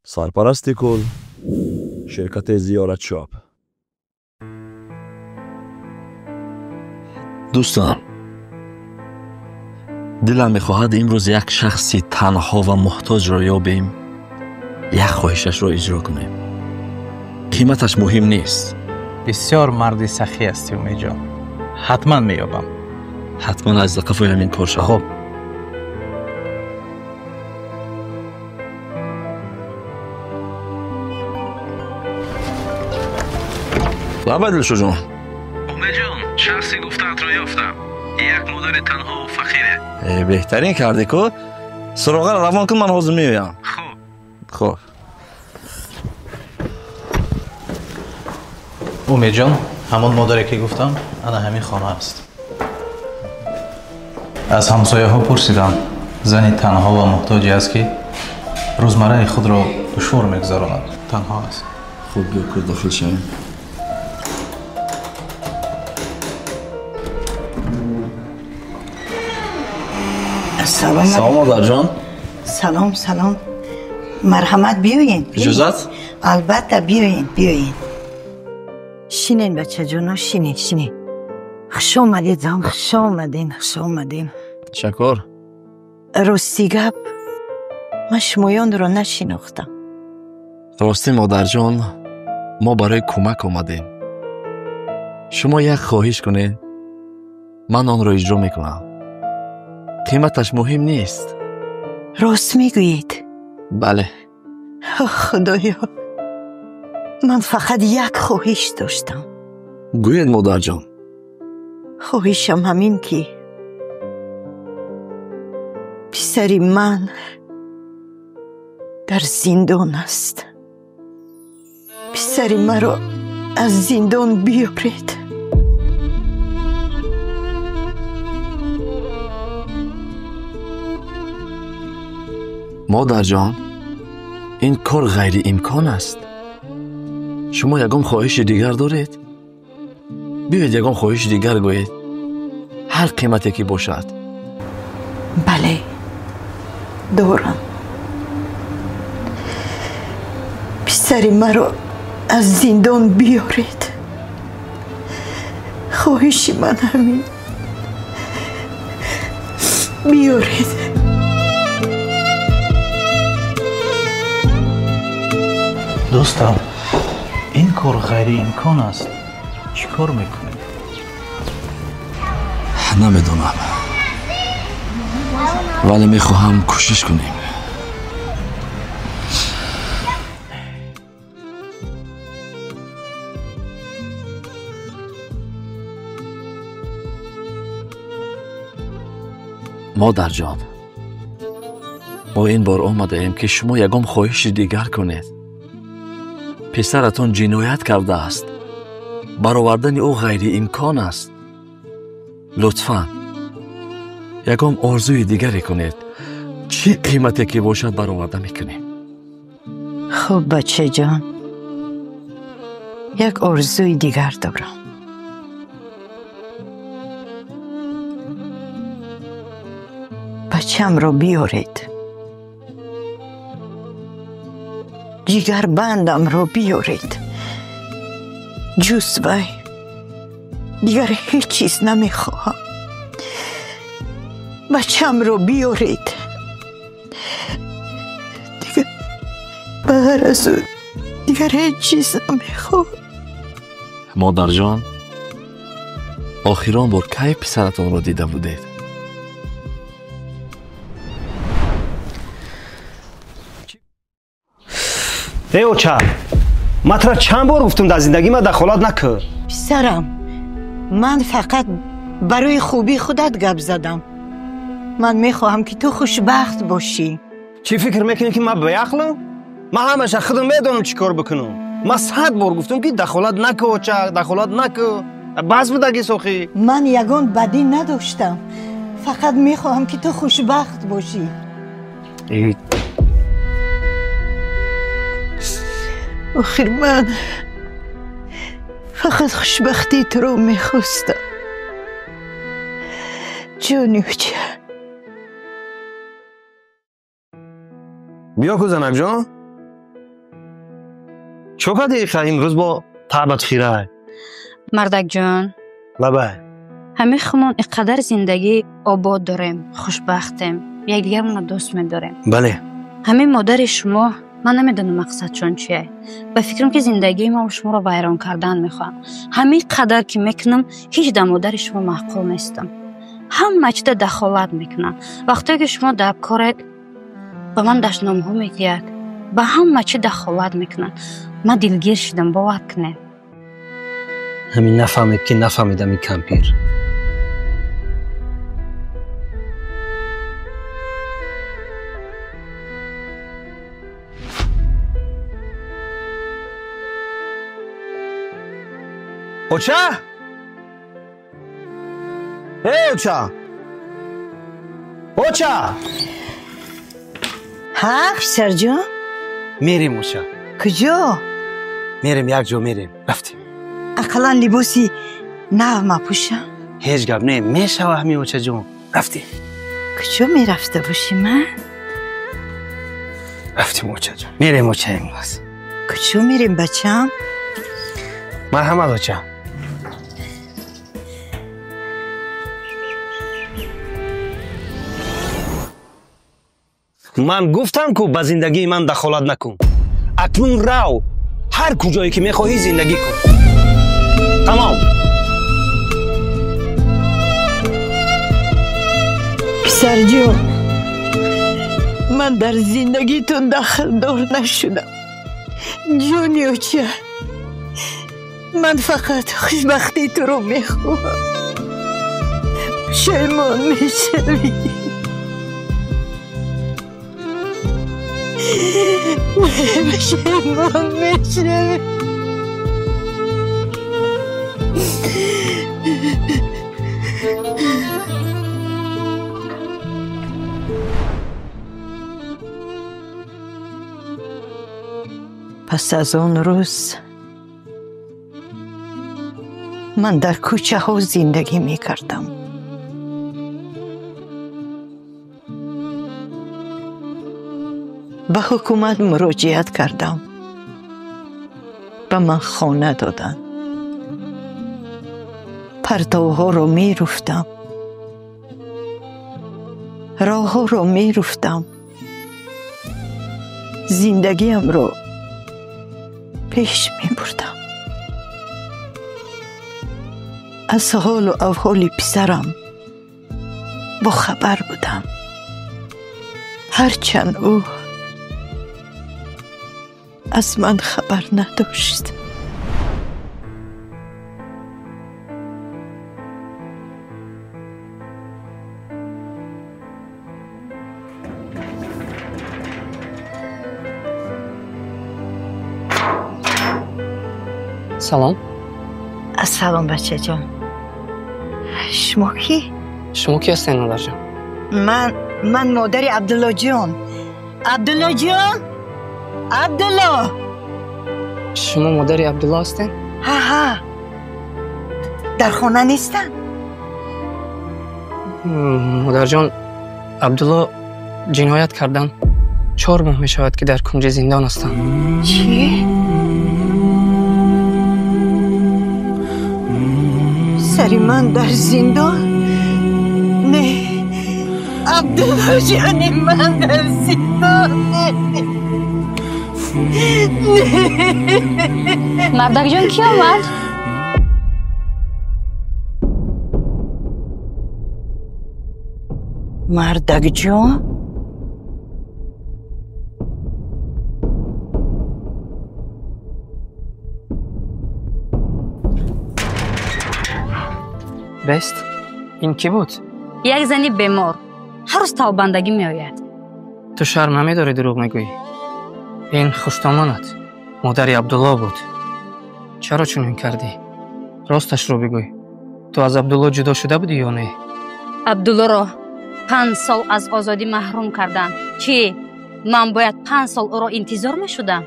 سرپرست کل شرکت زیارت شاپ. دوستان، دلم میخواهد امروز یک شخصی تنها و محتاج را یابیم، یک خواهشش را اجرا کنیم. قیمتش مهم نیست. بسیار مردی سخی هستی امید جان. حتما مییابم. حتما از قفای همین کار شد. خب لابد دلشو جان. امید جان، شخصی گفتت را یافتم. یک مادر تنها و فقیره. بهترین کردی که سراغه را روان کن، من حاضر میایم. خب امید جان، همون مادری که گفتم انا همین خانه است. از همسایه ها پرسیدم زنی تنها و محتاجی است که روزمره خود را دشوار میگذراند. تنها است. خوب بیا که داخل شویم. سلام مادر جان. سلام مرحمت بیاین. اجازت؟ البته بیاین. شینین بچه جونا، شینین. خوش آمدید زن، خوش آمدین. شکر. راستی گپ، من شمایان رو نشناختم. راستی مادر جان، ما برای کمک آمدیم. شما یک خواهش کنید، من آن را اجرا میکنم. قیمتش مهم نیست. راست میگویید؟ بله. خدایا، من فقط یک خواهش داشتم. گوید مادر جان. خواهشم همین که پسری من در زندان است. پسری مرا از زندان بیارید. مادر جان، این کار غیر امکان است. شما یگان خواهش دیگر دارید؟ بیاید یگان خواهش دیگر گویید، هر قیمتی که باشد. بله، دارم. پسری مرا از زندان بیارید. خواهش من همین، بیارید. دوستم، این کار غیر امکان است. چی کار میکنید؟ نمیدونم، ولی میخواهم کوشش کنیم. مادر جان، ما این بار آمده ایم که شما یگام خواهش دیگر کنید. پسرتان جنایت کرده است. برآوردن او غیر امکان است. لطفاً یگام آرزوی دیگری کنید. چی قیمتی که باشد برآورده میکنیم. خب بچه جان، یک آرزوی دیگر دارم. بچم رو بیارید. جگر بندم رو بیارید. جوز بای، دیگر هیچ چیز نمیخواهم. بچم رو بیارید. دیگر بهر از اون دیگر هیچ چیز نمیخواهم. مادر جان، آخران بار کی پسرتان را دیده بودید؟ ای اوچه، مطرح چند بار گفتم در زندگی ما دخالت نکن. پسرم، من فقط برای خوبی خودت گپ زدم. من میخواهم که تو خوشبخت باشی. چی فکر میکنی که من بیعقلم؟ من همشه خودم میدونم چی کار بکنم. من 100 بار گفتم که دخالت نکن اوچه، دخالت نکن. بس بودگی سوخی. من یگان بدی نداشتم. فقط میخواهم که تو خوشبخت باشی. آخر من فقط خوشبختی تو رو میخواستم. جونی اوچه. بیا کو زنک جان، چوکا دیگه امروز با تعبت خیره مردک جان بابا همه خمون اقدر زندگی آباد داریم خوشبختیم یک دیگرمون رو دوست می‌داریم بله همه مادر شما من نمیدونم مقصدشون چیه به فکرم که زندگی ما و شما رو ویران کردن میخوام همه قدر که میکنم هیچ در مادر شما معقول نیستم همه چیز دخالت میکنن وقتی که شما در کارت به من دشنامه ها میگید به همه چیز دخالت میکنن من دلگیر شدم باور کنید همین نفهمید که نفهمیدم این کمپیر اوچا اوچا اوچا ها پسر جان میریم اوچا کجا؟ میریم یک جا میریم رفتیم اقلا لباسی نو ما پوشم هیچ گپ نه میشه و همین اوچا جون رفتیم کجا میرفته باشی من؟ رفتیم اوچا جون میریم اوچا امروز کجا میریم بچم؟ مرحمت اوچا من گفتم که به زندگی من دخالت نکن اکنون رو هر کجایی که میخواهی زندگی کن تمام پسر جون من در زندگیتون دخل دار نشدم جونی اوچه من فقط خوشبختی تو رو میخواهم شیمان میشوی شیمان میشوی پس از اون روز من در کوچه ها زندگی می کردم به حکومت مراجعت کردم به من خانه دادن پرتوها رو می رفتم راه ها رو می رفتم زندگیم رو پیش می بردم از حال و احوال پسرم با خبر بودم هرچند او از من خبر نداشت سلام سلام بچه جان شما کی؟ شما کی هستین مادر جان؟ من مادر عبدالله جان عبدالله جان عبدالله شما مادر عبدالله هستین؟ ها در خانه نیستن؟ مادر جان عبدالله جنایت کردن 4 ماه می شود که در کنج زندان هستن چی؟ سری من در زندان؟ نه عبدالله جان من در زندان نه مردک جان کی آمد؟ مردک جان؟ بست این کی بود؟ یک زنی بیمار هر روز توبندگی می آید تو شرم نمیداری دروغ میگویی؟ این خوشتامانت مادر عبدالله بود چرا چنین کردی؟ راستش رو بگوی تو از عبدالله جدا شده بودی یا نه؟ عبدالله را 5 سال از آزادی محروم کردن چی؟ من باید 5 سال او را انتظار می شدم؟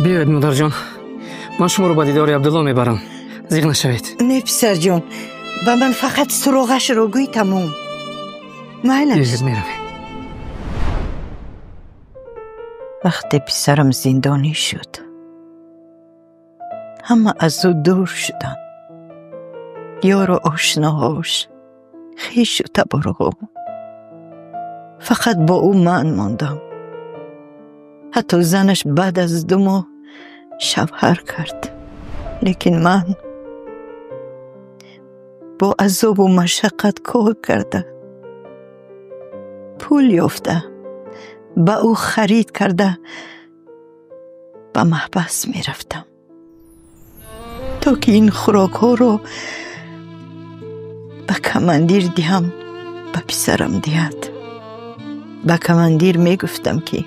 بیاید مادر جان من شما رو با دیدار عبدالله میبرم زیغ نشوید نه پسر جان با من فقط سراغش رو گوی تموم. مایل است. میرویم. وقتی پسرم زندانی شد همه از او دور شدن. یار و آشناهاش خیش و تبرقو. فقط با او من ماندم. حتی زنش بعد از 2 ماه شوهر کرد. لیکن من با عذاب و مشقت کار کرده پول یافته با او خرید کرده به محبس می رفتم تا که این خوراک ها رو به کماندیر دیم به پسرم دید. به کماندیر می گفتم که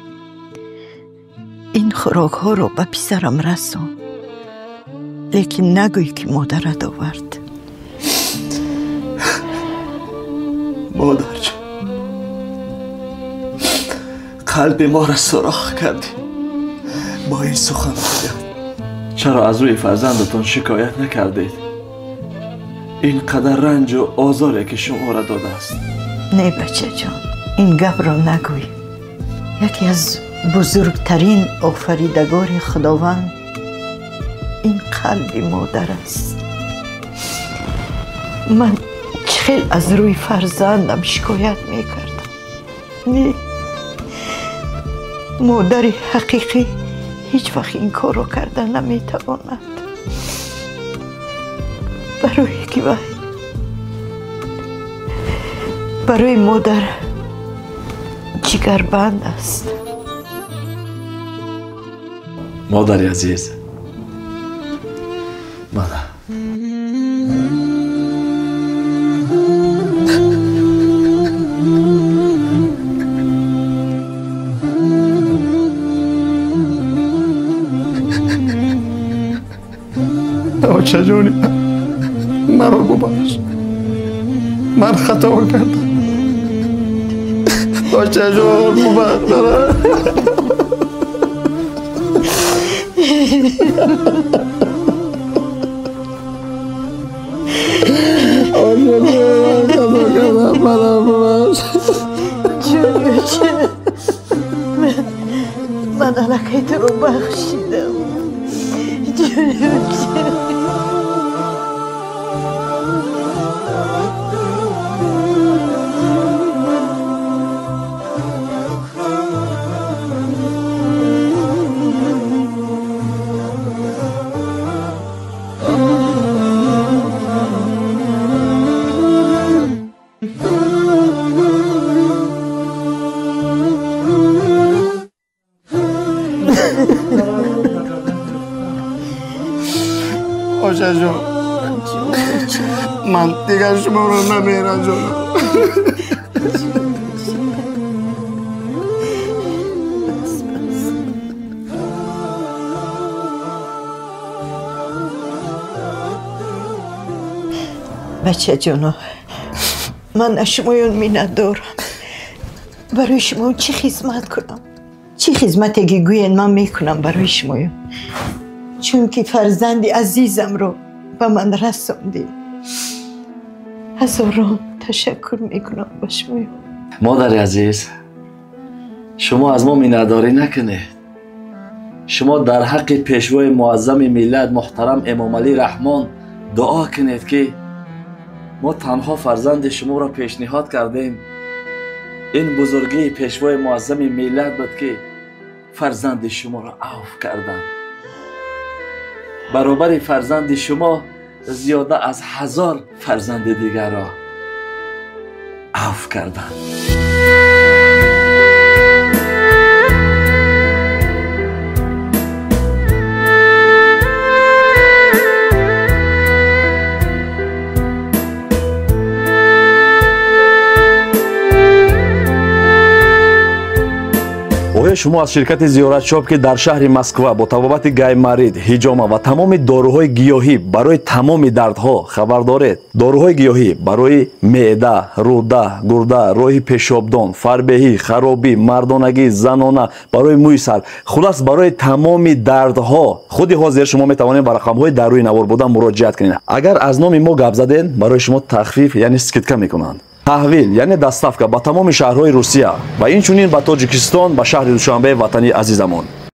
این خوراک ها رو به پسرم رسون، لیکن نگوی که مادرت آورد. مادر جان، قلب ما را سوراخ کردی با این سخن. چرا از روی فرزندتان شکایت نکردید؟ این قدر رنج و آزاری که شما را داده است. نه بچه جان، این گپ را نگوی. یکی از بزرگترین آفریدگار خداوند این قلب مادر است. من چخیل از روی فرزندم شکایت میکردم. نه، مادر حقیقی هیچ وقت این کار رو کرده نمیتواند. برای مادر جگربند است. مادر عزیز، مادر بچه جونی، من رو ببخش. من خطا کردم. بچه جون ببخش. من علکه تو رو بخشیدم. آشه جون، من دیگر شما رو نمیرم جون. بچه جونو، من از شمایون منت دارم. برای شما چی خدمت کنم؟ چی خدمتی که گوین من میکنم برای شمایون؟ چون که فرزند عزیزم رو به من رسوندی. هزاران تشکر میکنم به شمایون. مادر عزیز، شما از ما منتداری نکنید. شما در حق پیشوای معظم ملت محترم امام علی رحمان دعا کنید که ما تنها فرزند شما را پیشنهاد کردیم. این بزرگی پیشوای معظم ملت بود که فرزند شما را عفو کردند. برابر فرزند شما زیاده از 1000 فرزند دیگر را عفو کردند. برای شما از شرکت زیارت شاپ که در شهر مسکو با طبابت گایمارید، هیجاما و تمام داروهای گیاهی برای تمام دردها خبر دارید. داروهای گیاهی برای معده، روده، گرده، راه پیشابدان، فربهی، خرابی، مردانگی، زنانه، برای موی سر، خلاص برای تمام دردها خود حاضر شما میتوانید به رقم‌های در روی نوار بوده مراجعه کنید. اگر از نام ما گپ زدین برای شما تخفیف یعنی اسکیدکا میکنند. تحویل یعنی دستافکا با تمام شهرهای روسیه و اینچنین به تاجیکستان به شهر دوشنبه وطنی عزیزمون.